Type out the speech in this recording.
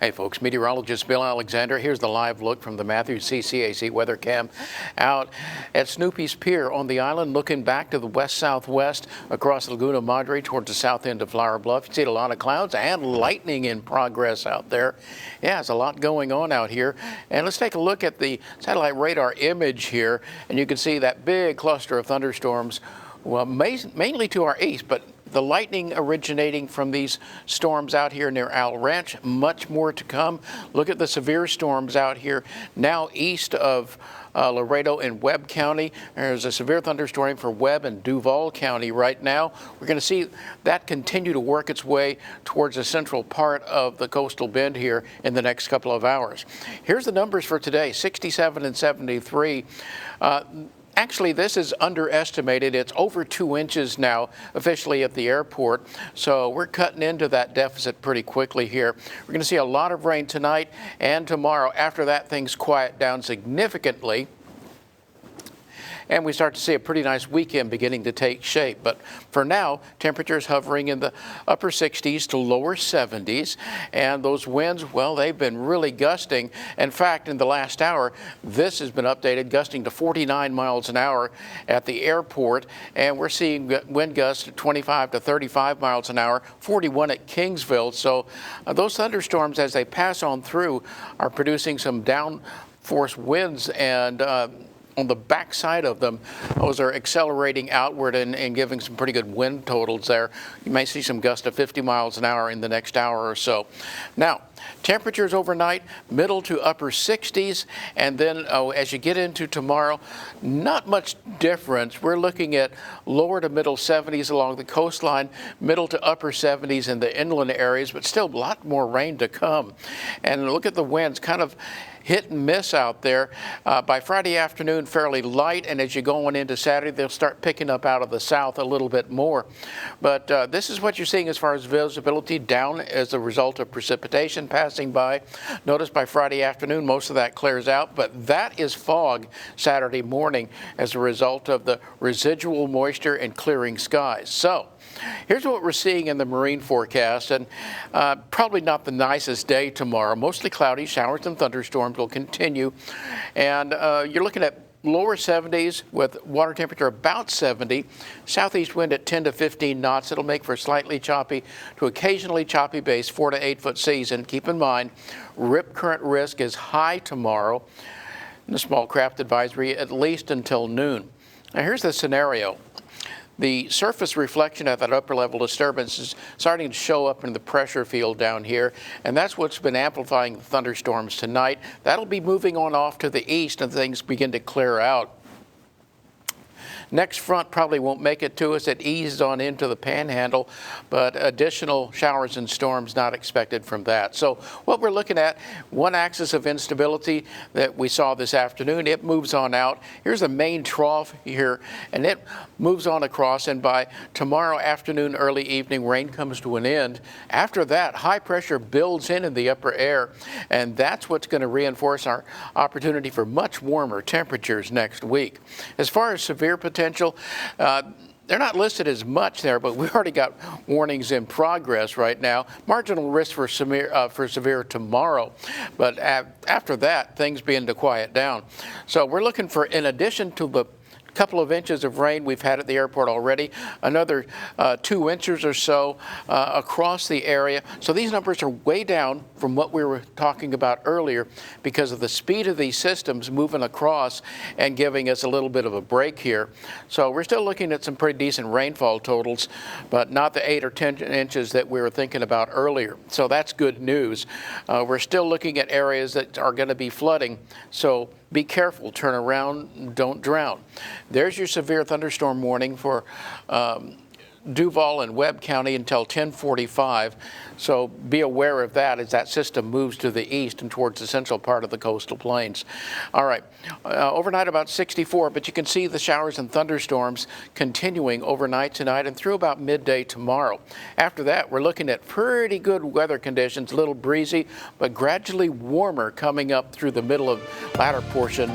Hey folks, meteorologist Bill Alexander. Here's the live look from the Matthews CCAC weather cam out at Snoopy's Pier on the island, looking back to the west-southwest across Laguna Madre towards the south end of Flower Bluff. You see a lot of clouds and lightning in progress out there. Yeah, there's a lot going on out here. And let's take a look at the satellite radar image here, and you can see that big cluster of thunderstorms, well, mainly to our east, but the lightning originating from these storms out here near Owl Ranch. Much more to come. Look at the severe storms out here now east of Laredo and Webb County. There's a severe thunderstorm for Webb and Duval County right now. We're going to see that continue to work its way towards the central part of the coastal bend here in the next couple of hours. Here's the numbers for today, 67 and 73. Actually, this is underestimated. It's over 2 inches now officially at the airport. So we're cutting into that deficit pretty quickly here. We're going to see a lot of rain tonight and tomorrow. After that, things quiet down significantly. And we start to see a pretty nice weekend beginning to take shape. But for now, temperatures hovering in the upper 60s to lower 70s. And those winds, well, they've been really gusting. In fact, in the last hour, this has been updated, gusting to 49 miles an hour at the airport. And we're seeing wind gusts at 25 to 35 miles an hour, 41 at Kingsville. So those thunderstorms, as they pass on through, are producing some downforce winds, and on the backside of them, those are accelerating outward and giving some pretty good wind totals there. You may see some gusts of 50 miles an hour in the next hour or so. Now, temperatures overnight, middle to upper 60s, and then as you get into tomorrow, not much difference. We're looking at lower to middle 70s along the coastline, middle to upper 70s in the inland areas, but still a lot more rain to come. And look at the winds, kind of hit and miss out there. By Friday afternoon, fairly light, and as you go on into Saturday, they'll start picking up out of the south a little bit more. But this is what you're seeing as far as visibility, down as a result of precipitation passing by. Notice by Friday afternoon, most of that clears out, but that is fog Saturday morning as a result of the residual moisture and clearing skies. So here's what we're seeing in the marine forecast, and probably not the nicest day tomorrow. Mostly cloudy, showers and thunderstorms will continue, and you're looking at lower 70s with water temperature about 70, southeast wind at 10 to 15 knots. It'll make for slightly choppy to occasionally choppy base, 4 to 8 foot seas. And keep in mind, rip current risk is high tomorrow, and the small craft advisory at least until noon. Now here's the scenario. The surface reflection at that upper level disturbance is starting to show up in the pressure field down here, and that's what's been amplifying the thunderstorms tonight. That'll be moving on off to the east and things begin to clear out. Next front probably won't make it to us. It eases on into the panhandle, but additional showers and storms not expected from that. So what we're looking at, one axis of instability that we saw this afternoon, it moves on out. Here's the main trough here, and it moves on across, and by tomorrow afternoon, early evening, rain comes to an end. After that, high pressure builds in the upper air, and that's what's going to reinforce our opportunity for much warmer temperatures next week. As far as severe potential, they're not listed as much there, but we've already got warnings in progress right now. Marginal risk for severe tomorrow, but after that, things begin to quiet down. So we're looking for, in addition to the couple of inches of rain we've had at the airport already, another 2 inches or so across the area. So these numbers are way down from what we were talking about earlier because of the speed of these systems moving across and giving us a little bit of a break here. So we're still looking at some pretty decent rainfall totals, but not the 8 or 10 inches that we were thinking about earlier. So that's good news. We're still looking at areas that are going to be flooding. So be careful, turn around, don't drown. There's your severe thunderstorm warning for Duval and Webb County until 10:45. So be aware of that as that system moves to the east and towards the central part of the coastal plains. All right, overnight about 64, but you can see the showers and thunderstorms continuing overnight tonight and through about midday tomorrow. After that, we're looking at pretty good weather conditions, a little breezy, but gradually warmer coming up through the middle of latter portion